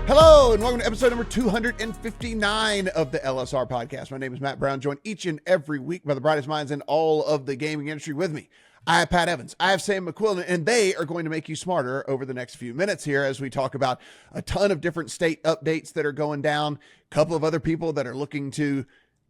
Hello, and welcome to episode number 259 of the LSR podcast. My name is Matt Brown, joined each and every week by the brightest minds in all of the gaming industry. With me, I have Pat Evans, I have Sam McQuillan, and they are going to make you smarter over the next few minutes here as we talk about a ton of different state updates that are going down, a couple of other people that are looking to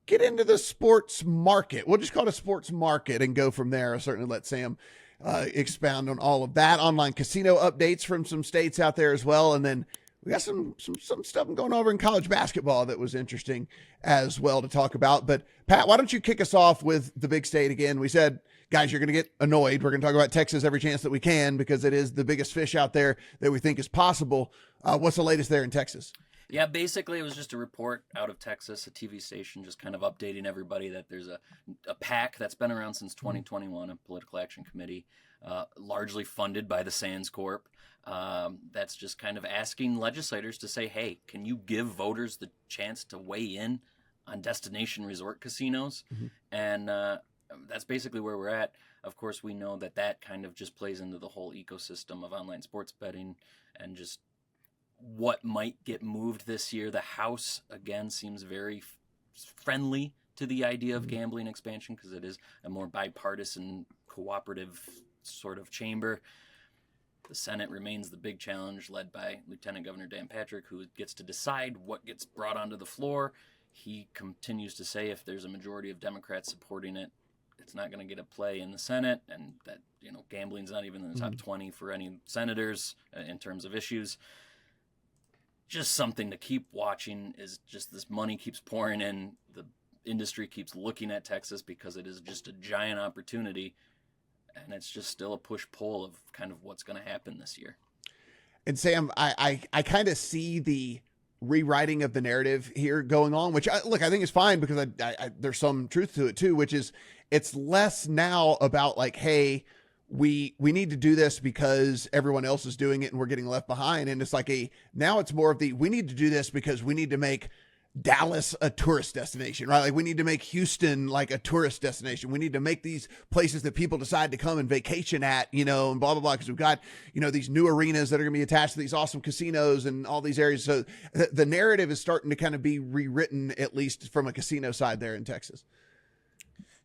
get into the sports market. We'll just call it a sports market and go from there. I'll certainly let Sam expound on all of that. Online casino updates from some states out there as well, and then we got some stuff going over in college basketball that was interesting as well to talk about. But Pat, why don't you kick us off with the big state again? We said, guys, you're going to get annoyed. We're going to talk about Texas every chance that we can because it is the biggest fish out there that we think is possible. What's the latest there in Texas? Yeah, basically it was just a report out of Texas, a TV station, just kind of updating everybody that there's a PAC that's been around since 2021, a political action committee, largely funded by the Sands Corp. That's just kind of asking legislators to say, hey, can you give voters the chance to weigh in on destination resort casinos? Mm-hmm. And that's basically where we're at. Of course, we know that that kind of just plays into the whole ecosystem of online sports betting and just what might get moved this year. The House, again, seems very friendly to the idea of gambling expansion because it is a more bipartisan, cooperative sort of chamber. The Senate remains the big challenge, led by Lieutenant Governor Dan Patrick, who gets to decide what gets brought onto the floor. He continues to say if there's a majority of Democrats supporting it, it's not going to get a play in the Senate, and that, you know, gambling's not even in the top 20 for any senators in terms of issues. Just something to keep watching is just this money keeps pouring in. The industry keeps looking at Texas because it is just a giant opportunity. And it's just still a push-pull of kind of what's going to happen this year. And Sam, I kind of see the rewriting of the narrative here going on, which I think is fine because there's some truth to it too, which is it's less now about like, hey, we need to do this because everyone else is doing it and we're getting left behind. And it's like now it's more of we need to do this because we need to make Dallas a tourist destination, right? Like we need to make Houston like a tourist destination. We need to make these places that people decide to come and vacation at, you know, and blah, blah, blah. Because we've got, you know, these new arenas that are going to be attached to these awesome casinos and all these areas. So the narrative is starting to kind of be rewritten, at least from a casino side there in Texas.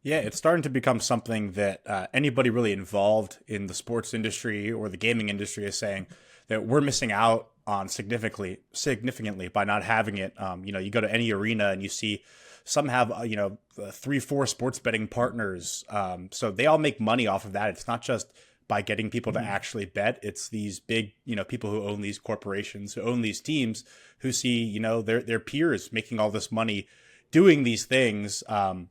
Yeah, it's starting to become something that anybody really involved in the sports industry or the gaming industry is saying that we're missing out on significantly by not having it. You know, you go to any arena and you see some have, 3-4 sports betting partners. So they all make money off of that. It's not just by getting people to actually bet. It's these big, people who own these corporations, who own these teams, who see, their peers making all this money doing these things. And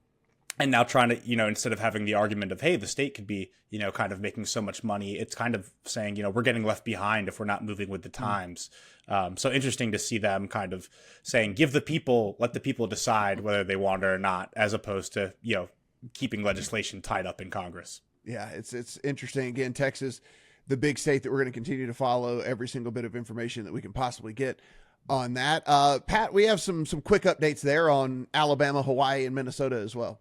now trying to, instead of having the argument of, hey, the state could be, kind of making so much money, it's kind of saying, we're getting left behind if we're not moving with the times. So interesting to see them kind of saying, let the people decide whether they want it or not, as opposed to, keeping legislation tied up in Congress. Yeah, it's interesting. Again, Texas, the big state that we're going to continue to follow every single bit of information that we can possibly get on that. Pat, we have some quick updates there on Alabama, Hawaii, and Minnesota as well.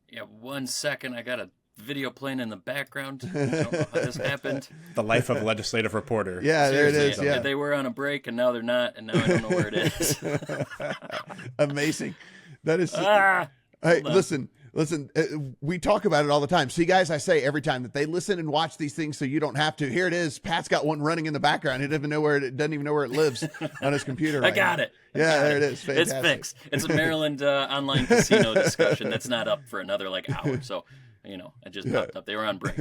Yeah, 1 second. I got a video playing in the background. I don't know how this happened. The life of a legislative reporter. Yeah, Seriously, there it is. Yeah. They were on a break, and now they're not, and now I don't know where it is. Amazing. That is. Hey, listen. We talk about it all the time. See, guys, I say every time that they listen and watch these things so you don't have to. Here it is. Pat's got one running in the background. He doesn't even know where it lives on his computer right I got now. it. It is. Fantastic. It's fixed. It's a Maryland online casino discussion that's not up for another hour. So, it just popped up. They were on break.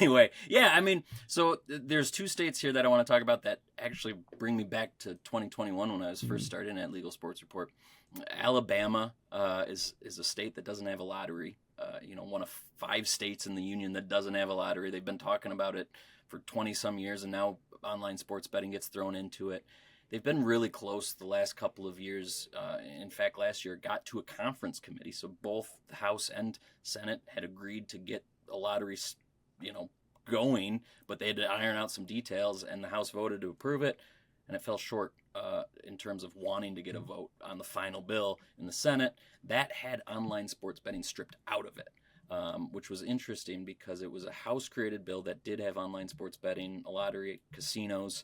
Anyway, yeah, so there's 2 states here that I want to talk about that actually bring me back to 2021 when I was first starting at Legal Sports Report. Alabama is a state that doesn't have a lottery. One of 5 states in the union that doesn't have a lottery. They've been talking about it for 20-some years, and now online sports betting gets thrown into it. They've been really close the last couple of years. In fact, last year it got to a conference committee, so both the House and Senate had agreed to get a lottery, going, but they had to iron out some details, and the House voted to approve it, and it fell short in terms of wanting to get a vote on the final bill in the Senate. That had online sports betting stripped out of it, which was interesting because it was a House-created bill that did have online sports betting, a lottery, casinos,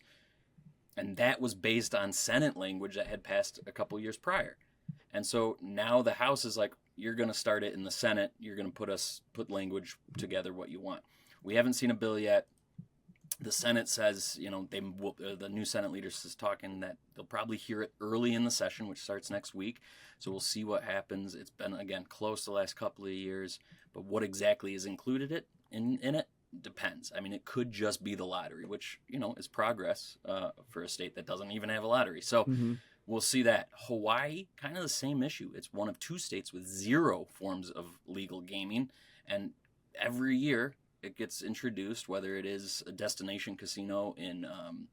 And that was based on Senate language that had passed a couple years prior. And so now the House is like, you're going to start it in the Senate. You're going to put language together what you want. We haven't seen a bill yet. The Senate says, the new Senate leaders is talking that they'll probably hear it early in the session, which starts next week. So we'll see what happens. It's been, again, close the last couple of years. But what exactly is included in it depends. I mean, it could just be the lottery, which, is progress for a state that doesn't even have a lottery. So we'll see that. Hawaii, kind of the same issue. It's one of 2 states with 0 forms of legal gaming. And every year it gets introduced, whether it is a destination casino in, I'm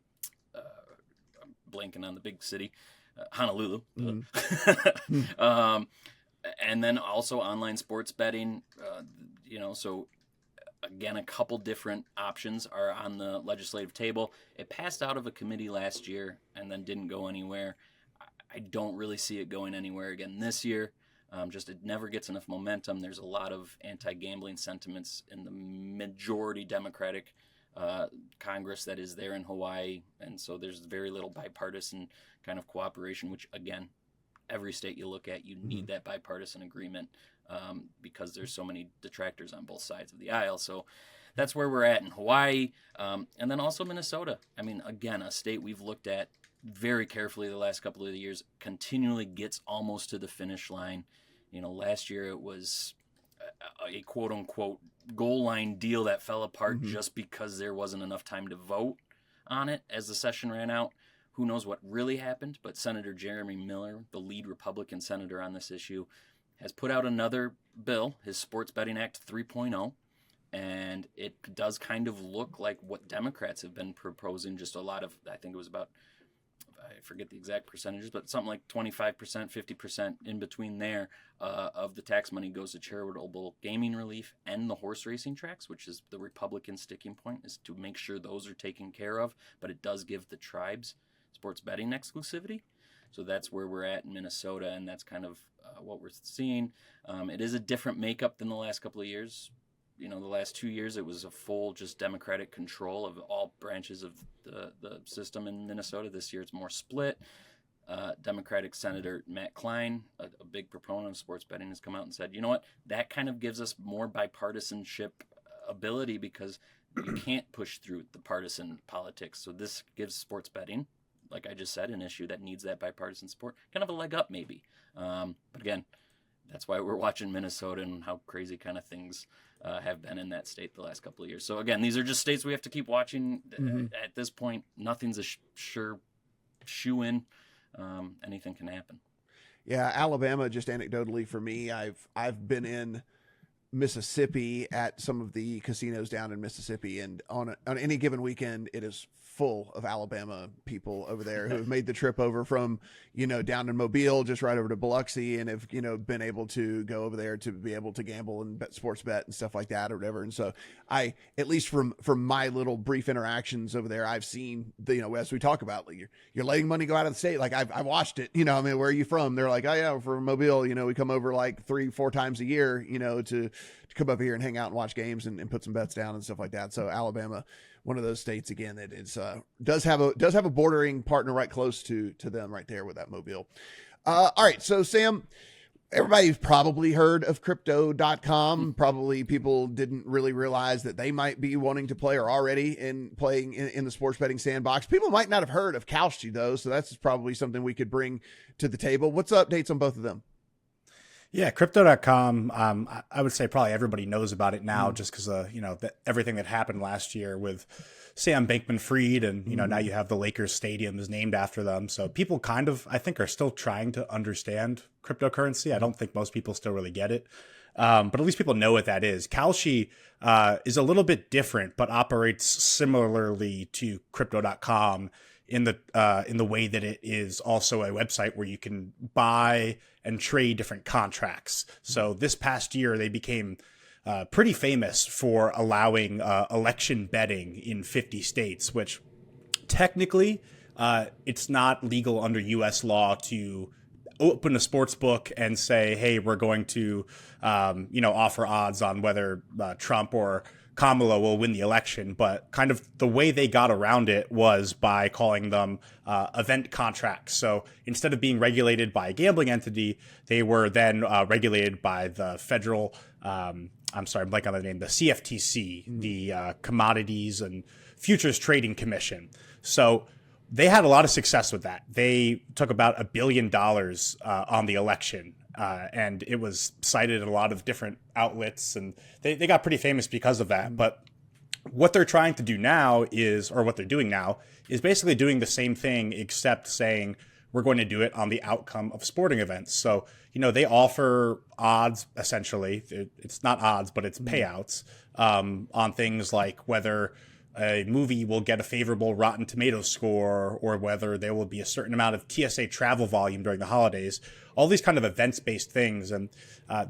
blanking on the big city, Honolulu. And then also online sports betting, so again, a couple different options are on the legislative table. It passed out of a committee last year and then didn't go anywhere. I don't really see it going anywhere again this year. It never gets enough momentum. There's a lot of anti-gambling sentiments in the majority Democratic Congress that is there in Hawaii. And so there's very little bipartisan kind of cooperation, which, again, every state you look at, you need that bipartisan agreement because there's so many detractors on both sides of the aisle. So that's where we're at in Hawaii. And then also Minnesota. I mean, again, a state we've looked at very carefully the last couple of years, continually gets almost to the finish line. Last year it was a quote unquote goal line deal that fell apart just because there wasn't enough time to vote on it as the session ran out. Who knows what really happened, but Senator Jeremy Miller, the lead Republican senator on this issue, has put out another bill, his Sports Betting Act 3.0, and it does kind of look like what Democrats have been proposing, just a lot of, I think it was about, I forget the exact percentages, but something like 25%, 50% in between there of the tax money goes to charitable gaming relief and the horse racing tracks, which is the Republican sticking point, is to make sure those are taken care of, but it does give the tribes sports betting exclusivity. So that's where we're at in Minnesota, and that's kind of what we're seeing. It is a different makeup than the last couple of years. The last 2 years, it was a full just Democratic control of all branches of the system in Minnesota. This year, it's more split. Democratic Senator Matt Klein, a big proponent of sports betting, has come out and said, you know what, that kind of gives us more bipartisanship ability because you can't push through the partisan politics. So this gives sports betting, like I just said, an issue that needs that bipartisan support, kind of a leg up maybe. But again, that's why we're watching Minnesota and how crazy kind of things have been in that state the last couple of years. So again, these are just states we have to keep watching. At this point, nothing's a sure shoe-in. Anything can happen. Yeah, Alabama, just anecdotally for me, I've been in Mississippi at some of the casinos down in Mississippi, and on any given weekend, it is full of Alabama people over there who have made the trip over from, down in Mobile, just right over to Biloxi, and have, been able to go over there to be able to gamble and sports bet and stuff like that or whatever. And so at least from my little brief interactions over there, I've seen as we talk about, like, you're letting money go out of the state. Like I watched it, where are you from? They're like, oh yeah, we're from Mobile. We come over like 3-4 times a year, to come up here and hang out and watch games and put some bets down and stuff like that. So Alabama, one of those states again that is does have a bordering partner right close to them right there with that Mobile. All right, so Sam, everybody's probably heard of Crypto.com. Probably people didn't really realize that they might be wanting to play or already playing in the sports betting sandbox. People might not have heard of Kalshi though, so that's probably something we could bring to the table. What's the updates on both of them? Yeah, Crypto.com, I would say probably everybody knows about it now just because everything that happened last year with Sam Bankman-Fried and, now you have the Lakers stadium is named after them. So people kind of, I think, are still trying to understand cryptocurrency. I don't think most people still really get it. But at least people know what that is. Kalshi is a little bit different, but operates similarly to Crypto.com in the way that it is also a website where you can buy and trade different contracts. So this past year, they became pretty famous for allowing election betting in 50 states, which technically it's not legal under U.S. law to open a sports book and say, hey, we're going to, offer odds on whether Trump or Kamala will win the election, but kind of the way they got around it was by calling them event contracts. So instead of being regulated by a gambling entity, they were then regulated by the federal, I'm sorry, I'm blanking on the name, the CFTC, the Commodities and Futures Trading Commission. So they had a lot of success with that. They took about $1 billion on the election. And it was cited in a lot of different outlets, and they got pretty famous because of that. But what they're trying to do now is, or what they're doing now, is basically doing the same thing, except saying we're going to do it on the outcome of sporting events. So, they offer odds, essentially. It's not odds, but it's payouts on things like whether a movie will get a favorable Rotten Tomatoes score, or whether there will be a certain amount of TSA travel volume during the holidays, all these kind of events-based things. And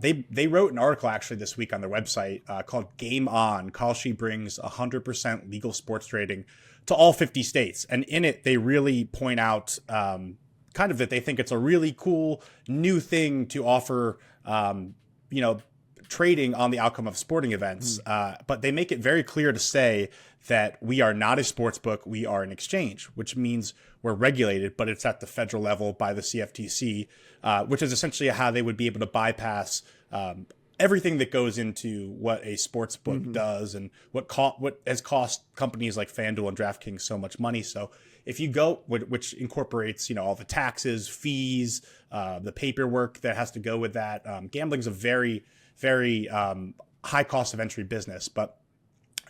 they wrote an article actually this week on their website called Game On. Kalshi brings 100% legal sports trading to all 50 states. And in it, they really point out kind of that they think it's a really cool new thing to offer, trading on the outcome of sporting events. But they make it very clear to say that we are not a sports book, we are an exchange, which means we're regulated, but it's at the federal level by the CFTC, which is essentially how they would be able to bypass everything that goes into what a sports book does, and what has cost companies like FanDuel and DraftKings so much money. So if you go, which incorporates, all the taxes, fees, the paperwork that has to go with that, gambling's a very, very high cost of entry business. But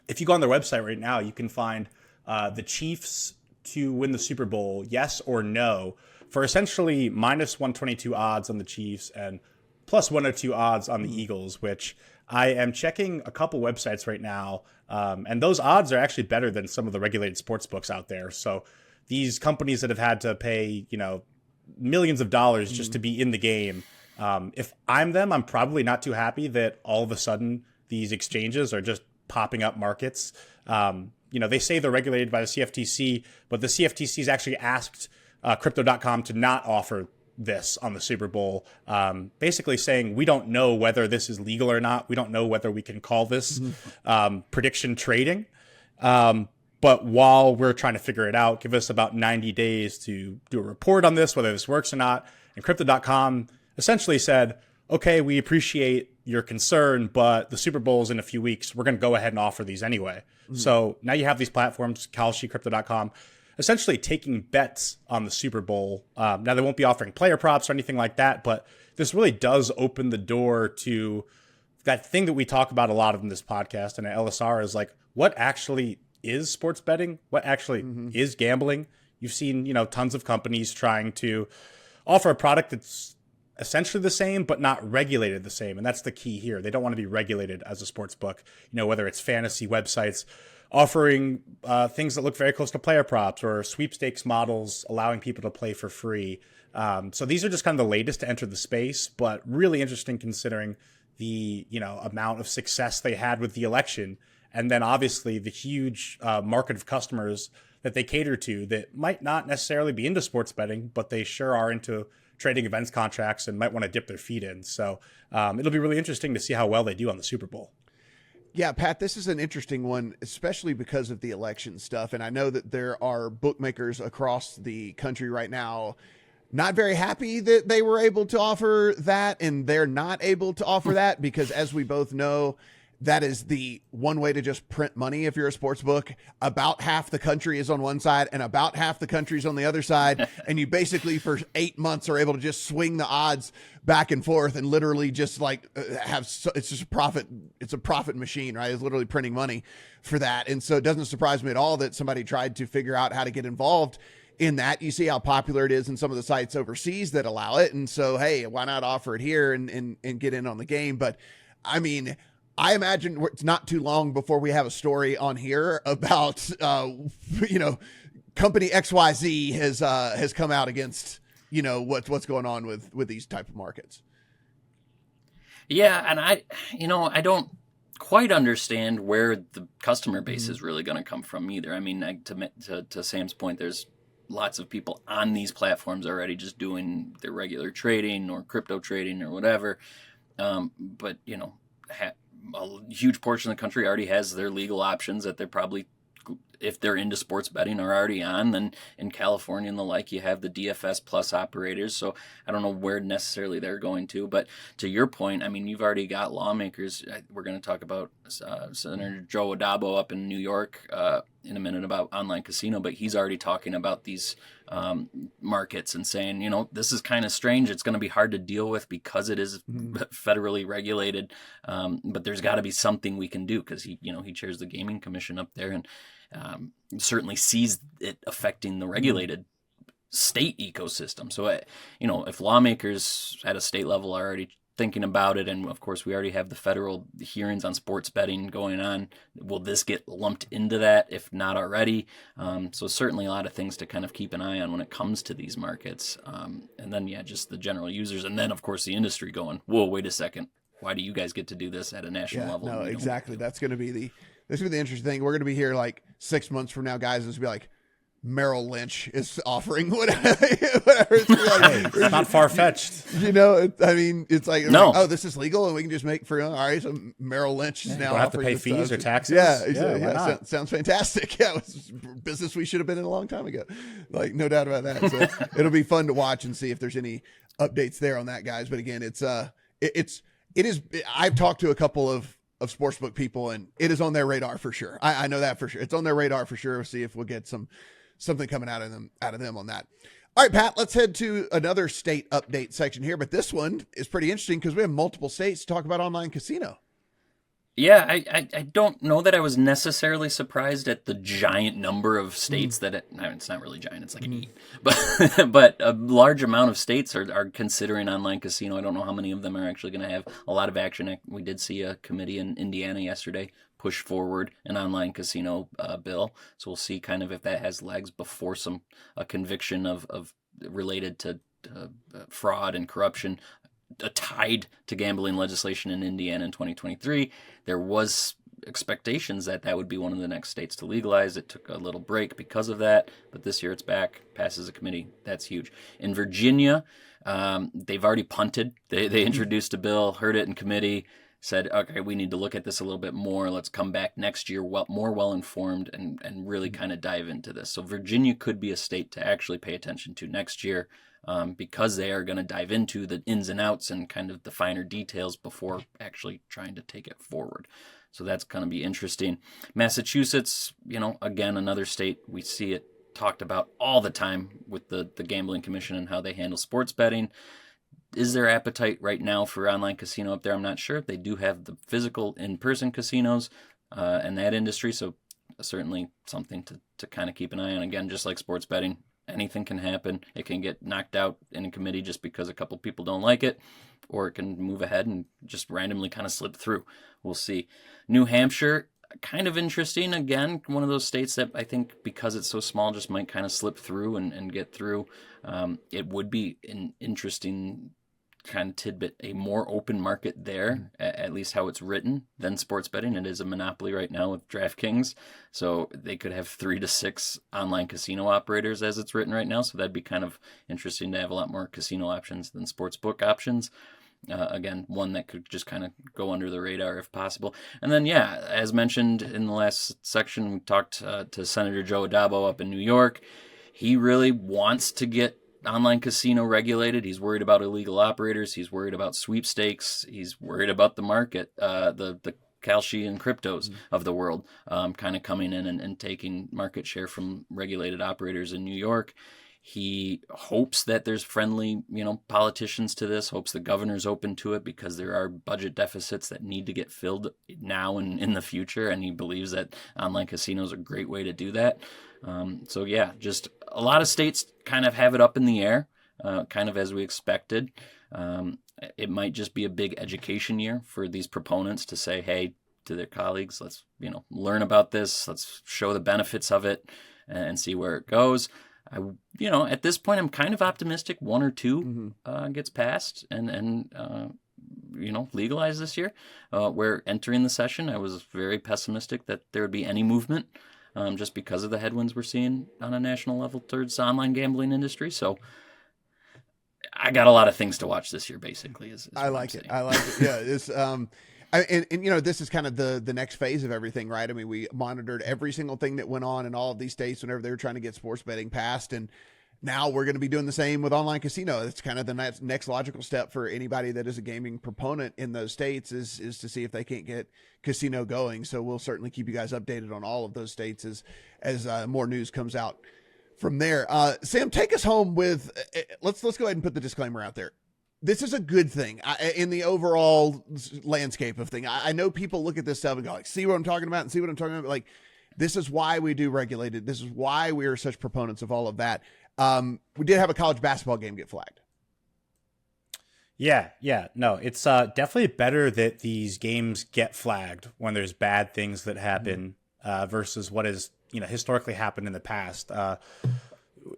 if you go on their website right now, you can find the Chiefs to win the Super Bowl, yes or no, for essentially minus 122 odds on the Chiefs and plus 102 odds on the Eagles, which I am checking a couple websites right now. And those odds are actually better than some of the regulated sports books out there. So these companies that have had to pay, millions of dollars just to be in the game, if I'm them, I'm probably not too happy that all of a sudden these exchanges are just popping up markets. They say they're regulated by the CFTC, but the CFTC's actually asked Crypto.com to not offer this on the Super Bowl, basically saying we don't know whether this is legal or not. We don't know whether we can call this prediction trading. But while we're trying to figure it out, give us about 90 days to do a report on this, whether this works or not. And Crypto.com essentially said, okay, we appreciate your concern, but the Super Bowl is in a few weeks. We're going to go ahead and offer these anyway. So now you have these platforms, Kalshi, Crypto.com, essentially taking bets on the Super Bowl. Now they won't be offering player props or anything like that, but this really does open the door to that thing that we talk about a lot in this podcast and at LSR is like, what actually is sports betting? What actually is gambling? You've seen, tons of companies trying to offer a product that's essentially the same, but not regulated the same. And that's the key here. They don't want to be regulated as a sports book, whether it's fantasy websites offering things that look very close to player props or sweepstakes models, allowing people to play for free. So these are just kind of the latest to enter the space, but really interesting considering the, amount of success they had with the election. And then obviously the huge market of customers that they cater to that might not necessarily be into sports betting, but they sure are into trading events contracts and might want to dip their feet in. So it'll be really interesting to see how well they do on the Super Bowl. Yeah, Pat, this is an interesting one, especially because of the election stuff. And I know that there are bookmakers across the country right now not very happy that they were able to offer that, and they're not able to offer that because, as we both know, that is the one way to just print money if you're a sports book. About half the country is on one side and about half the country is on the other side. And you basically for 8 months are able to just swing the odds back and forth and literally just like it's just a profit. It's a profit machine, right? It's literally printing money for that. And so it doesn't surprise me at all that somebody tried to figure out how to get involved in that. You see how popular it is in some of the sites overseas that allow it. And so, hey, why not offer it here and get in on the game? But I mean, I imagine it's not too long before we have a story on here about, company XYZ has come out against, what's going on with these type of markets. Yeah. And I don't quite understand where the customer base is really going to come from either. I mean, to Sam's point, there's lots of people on these platforms already just doing their regular trading or crypto trading or whatever. But, a huge portion of the country already has their legal options that they're probably, if they're into sports betting, are already on. Then in California and the like, you have the DFS plus operators. So I don't know where necessarily they're going to. But to your point, I mean, you've already got lawmakers. We're going to talk about Senator Joe Adabo up in New York in a minute about online casino, but he's already talking about these markets and saying, this is kind of strange. It's going to be hard to deal with because it is federally regulated. But there's got to be something we can do, because he chairs the gaming commission up there, and certainly sees it affecting the regulated state ecosystem. So, if lawmakers at a state level are already thinking about it, and of course we already have the federal hearings on sports betting going on, will this get lumped into that, if not already? So certainly a lot of things to kind of keep an eye on when it comes to these markets. And then, just the general users. And then, of course, the industry going, whoa, wait a second. Why do you guys get to do this at a national level? No, exactly. That's going to be the interesting thing. We're going to be here like 6 months from now, guys. It's going to be like, Merrill Lynch is offering whatever. It's not far-fetched. It's like, no. Oh, this is legal and we can just make all right. So Merrill Lynch is now don't have to pay fees or taxes. Yeah. Sounds fantastic. Yeah. It's business we should have been in a long time ago. Like, no doubt about that. So it'll be fun to watch and see if there's any updates there on that, guys. But again, it is, I've talked to a couple of sportsbook people, and it is on their radar for sure. I know that for sure. It's on their radar for sure. We'll see if we'll get something coming out of them on that. All right, Pat, let's head to another state update section here. But this one is pretty interesting because we have multiple states to talk about online casino. Yeah, I don't know that I was necessarily surprised at the giant number of states that it's not really giant, it's like an 8, but a large amount of states are considering online casino. I don't know how many of them are actually going to have a lot of action. We did see a committee in Indiana yesterday push forward an online casino bill, so we'll see kind of if that has legs before a conviction of related to fraud and corruption tied to gambling legislation in Indiana in 2023. There was expectations that would be one of the next states to legalize. It took a little break because of that, but this year it's back, passes a committee. That's huge. In Virginia, they've already punted. They introduced a bill, heard it in committee, said, okay, we need to look at this a little bit more. Let's come back next year more well-informed and really kind of dive into this. So Virginia could be a state to actually pay attention to next year, because they are going to dive into the ins and outs and kind of the finer details before actually trying to take it forward. So that's going to be interesting. Massachusetts, again, another state, we see it talked about all the time with the Gambling Commission and how they handle sports betting. Is there appetite right now for online casino up there? I'm not sure. They do have the physical in-person casinos and that industry, so certainly something to kind of keep an eye on. Again, just like sports betting, anything can happen. It can get knocked out in a committee just because a couple people don't like it, or it can move ahead and just randomly kind of slip through. We'll see. New Hampshire, kind of interesting. Again, one of those states that I think because it's so small just might kind of slip through and get through. It would be an interesting kind of tidbit, a more open market there, at least how it's written, than sports betting. It is a monopoly right now with DraftKings, so they could have 3 to 6 online casino operators as it's written right now, so that'd be kind of interesting to have a lot more casino options than sportsbook options. Again, one that could just kind of go under the radar if possible. And then, as mentioned in the last section, we talked to Senator Joe Adabo up in New York. He really wants to get online casino regulated. He's worried about illegal operators. He's worried about sweepstakes. He's worried about the market, the Kalshi and cryptos of the world, kind of coming in and taking market share from regulated operators in New York. He hopes that there's friendly, politicians to this, hopes the governor's open to it because there are budget deficits that need to get filled now and in the future. And he believes that online casinos are a great way to do that. Just a lot of states kind of have it up in the air, kind of as we expected. It might just be a big education year for these proponents to say, hey, to their colleagues, let's, learn about this. Let's show the benefits of it and see where it goes. At this point, I'm kind of optimistic 1 or 2 gets passed and legalized this year. Where entering the session, I was very pessimistic that there would be any movement, just because of the headwinds we're seeing on a national level towards the online gambling industry. So I got a lot of things to watch this year, basically. I like it. Yeah, it's And you know, this is kind of the next phase of everything, right? I mean, we monitored every single thing that went on in all of these states whenever they were trying to get sports betting passed, and now we're going to be doing the same with online casino. It's kind of the next logical step for anybody that is a gaming proponent in those states is to see if they can't get casino going. So we'll certainly keep you guys updated on all of those states as more news comes out from there. Sam, take us home with let's go ahead and put the disclaimer out there. This is a good thing in the overall landscape of thing. I know people look at this stuff and go like, see what I'm talking about and see what I'm talking about. Like, this is why we do regulated. This is why we are such proponents of all of that. We did have a college basketball game get flagged. Yeah. No, it's definitely better that these games get flagged when there's bad things that happen versus what has historically happened in the past.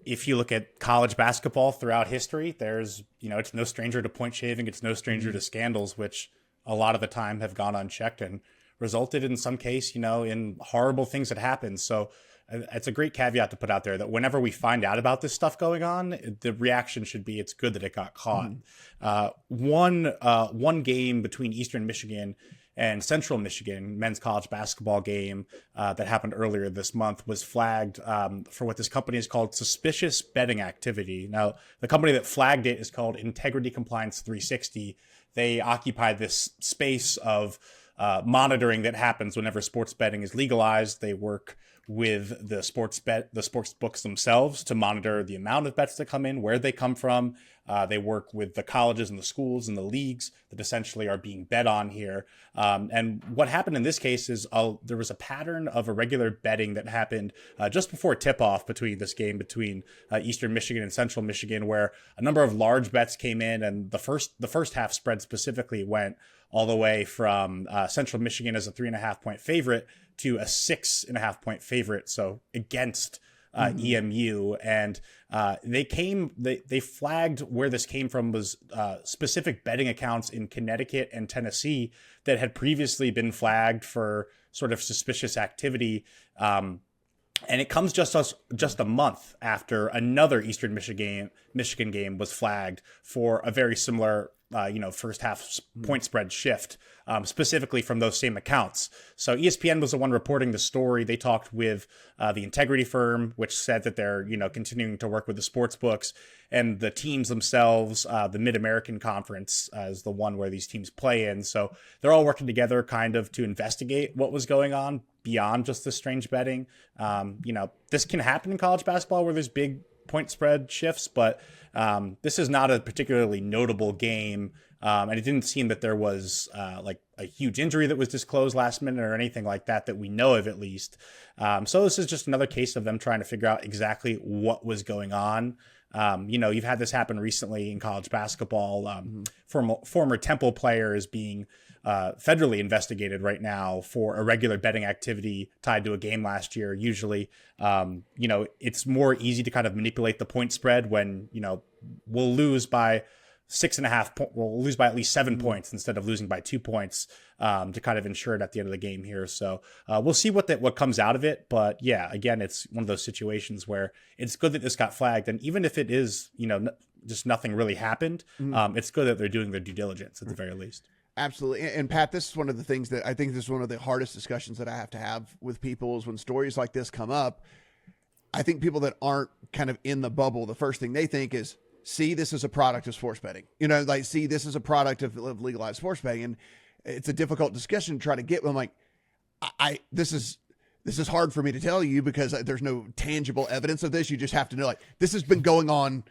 If you look at college basketball throughout history, there's it's no stranger to point shaving. It's no stranger to scandals, which a lot of the time have gone unchecked and resulted in some case, in horrible things that happen. So it's a great caveat to put out there that whenever we find out about this stuff going on, the reaction should be it's good that it got caught. One game between Eastern Michigan and Central Michigan, men's college basketball game that happened earlier this month, was flagged for what this company is called suspicious betting activity. Now, the company that flagged it is called Integrity Compliance 360. They occupy this space of monitoring that happens whenever sports betting is legalized. They work with the sports books themselves to monitor the amount of bets that come in, where they come from. They work with the colleges and the schools and the leagues that essentially are being bet on here. And what happened in this case is there was a pattern of irregular betting that happened just before tip-off between this game between Eastern Michigan and Central Michigan, where a number of large bets came in, and the first half spread specifically went all the way from Central Michigan as a 3.5-point favorite to a 6.5-point favorite. So against EMU, and they flagged where this came from was specific betting accounts in Connecticut and Tennessee that had previously been flagged for sort of suspicious activity. And it comes just a month after another Eastern Michigan game was flagged for a very similar first half point spread shift, specifically from those same accounts. So ESPN was the one reporting the story. They talked with the integrity firm, which said that they're, continuing to work with the sports books, and the teams themselves. The Mid-American Conference is the one where these teams play in. So they're all working together kind of to investigate what was going on beyond just the strange betting. This can happen in college basketball where there's big point spread shifts, but this is not a particularly notable game, and it didn't seem that there was like a huge injury that was disclosed last minute or anything like that we know of, at least. So this is just another case of them trying to figure out exactly what was going on. You've had this happen recently in college basketball. Former Temple players being federally investigated right now for irregular betting activity tied to a game last year. Usually, it's more easy to kind of manipulate the point spread when, we'll lose by 6.5 we'll lose by at least 7 points instead of losing by 2 points, to kind of ensure it at the end of the game here. So we'll see what comes out of it. But yeah, again, it's one of those situations where it's good that this got flagged. And even if it is, just nothing really happened, it's good that they're doing their due diligence at the very least. Absolutely. And Pat, this is one of the things that I think this is one of the hardest discussions that I have to have with people is when stories like this come up. I think people that aren't kind of in the bubble, the first thing they think is, see, this is a product of sports betting. See, this is a product of legalized sports betting. And it's a difficult discussion to try to get. I'm like, this is hard for me to tell you because there's no tangible evidence of this. You just have to know, like, this has been going on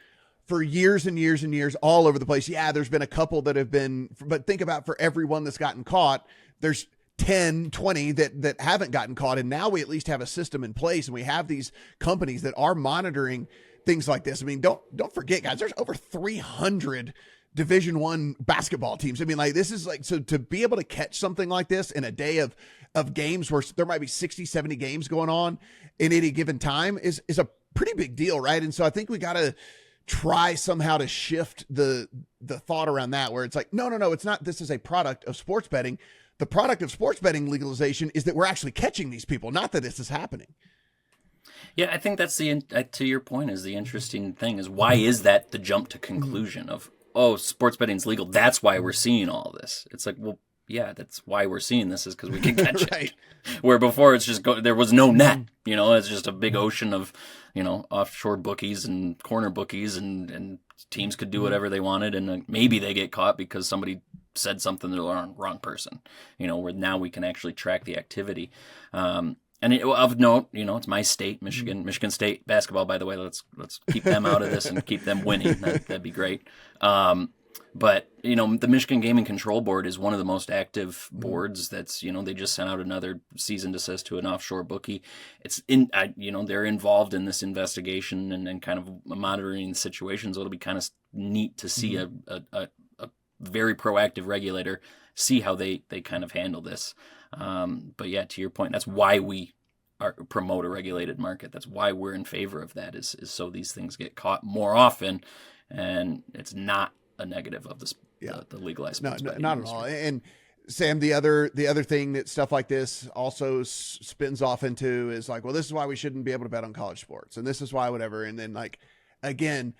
for years and years and years all over the place. Yeah, there's been a couple that have been, but think about for everyone that's gotten caught, there's 10, 20 that haven't gotten caught. And now we at least have a system in place, and we have these companies that are monitoring things like this. I mean, don't forget, guys, there's over 300 Division I basketball teams. I mean, like, this is like, so to be able to catch something like this in a day of games where there might be 60, 70 games going on in any given time is a pretty big deal, right? And so I think we got to try somehow to shift the thought around that, where it's like, no, it's not. This is a product of sports betting. The product of sports betting legalization is that we're actually catching these people, not that this is happening. Yeah, I think that's to your point, is the interesting thing is, why is that the jump to conclusion of, oh, sports betting's legal, that's why we're seeing all this? It's like, well, yeah, that's why we're seeing this, is because we can catch Right. it. Where before it's just there was no net, it's just a big ocean of, offshore bookies and corner bookies, and teams could do whatever they wanted, and maybe they get caught because somebody said something to the wrong person, where now we can actually track the activity. And of note, it's my state, Michigan State basketball, by the way. Let's keep them out of this and keep them winning. That'd be great. But, the Michigan Gaming Control Board is one of the most active boards. That's, they just sent out another cease and desist to an offshore bookie. It's they're involved in this investigation and kind of monitoring the situation. So it'll be kind of neat to see a very proactive regulator see how they kind of handle this. But yeah, to your point, that's why we promote a regulated market. That's why we're in favor of that, is so these things get caught more often, and it's not a negative of the legalized sports betting not industry. at all. And Sam, the other thing that stuff like this also spins off into is like, well, this is why we shouldn't be able to bet on college sports, and this is why whatever. And then like, again,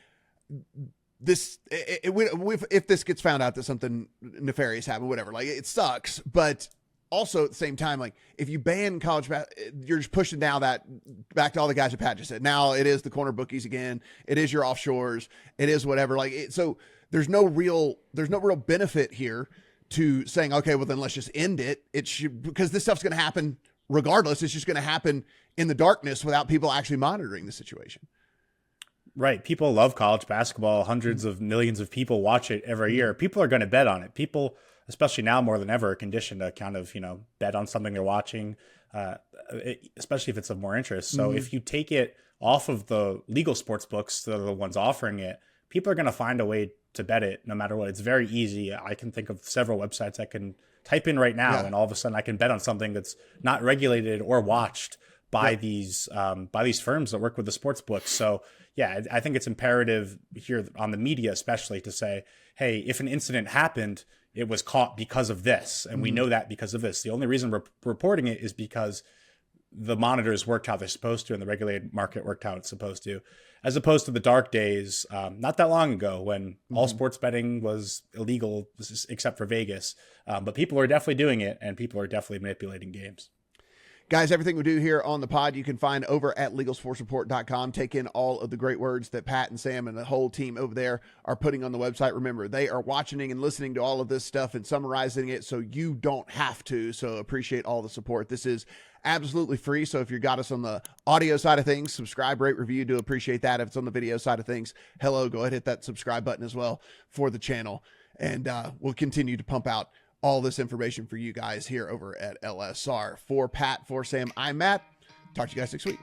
this if this gets found out that something nefarious happened, whatever, like it sucks, but also at the same time, like if you ban college, you're just pushing now that back to all the guys that Pat just said. Now it is the corner bookies again. It is your offshores. It is whatever. Like so there's no real benefit here to saying, okay, well then let's just end it. It should, because this stuff's going to happen regardless. It's just going to happen in the darkness without people actually monitoring the situation. Right. People love college basketball. Hundreds of millions of people watch it every year. People are going to bet on it. People, especially now more than ever, are conditioned to kind of, bet on something they're watching, especially if it's of more interest. So if you take it off of the legal sports books that are the ones offering it, people are going to find a way to bet it no matter what. It's very easy. I can think of several websites I can type in right now, and all of a sudden I can bet on something that's not regulated or watched by these firms that work with the sports books. So yeah, I think it's imperative here on the media, especially, to say, hey, if an incident happened, it was caught because of this, and we know that because of this. The only reason we're reporting it is because the monitors worked how they're supposed to and the regulated market worked how it's supposed to, as opposed to the dark days not that long ago when all sports betting was illegal except for Vegas. But people are definitely doing it, and people are definitely manipulating games. Guys, everything we do here on the pod, you can find over at LegalSportsReport.com. Take in all of the great words that Pat and Sam and the whole team over there are putting on the website. Remember, they are watching and listening to all of this stuff and summarizing it so you don't have to. So appreciate all the support. This is absolutely free. So if you got us on the audio side of things, subscribe, rate, review. Do appreciate that. If it's on the video side of things, go ahead, hit that subscribe button as well for the channel. And we'll continue to pump out all this information for you guys here over at LSR. For Pat, for Sam, I'm Matt. Talk to you guys next week.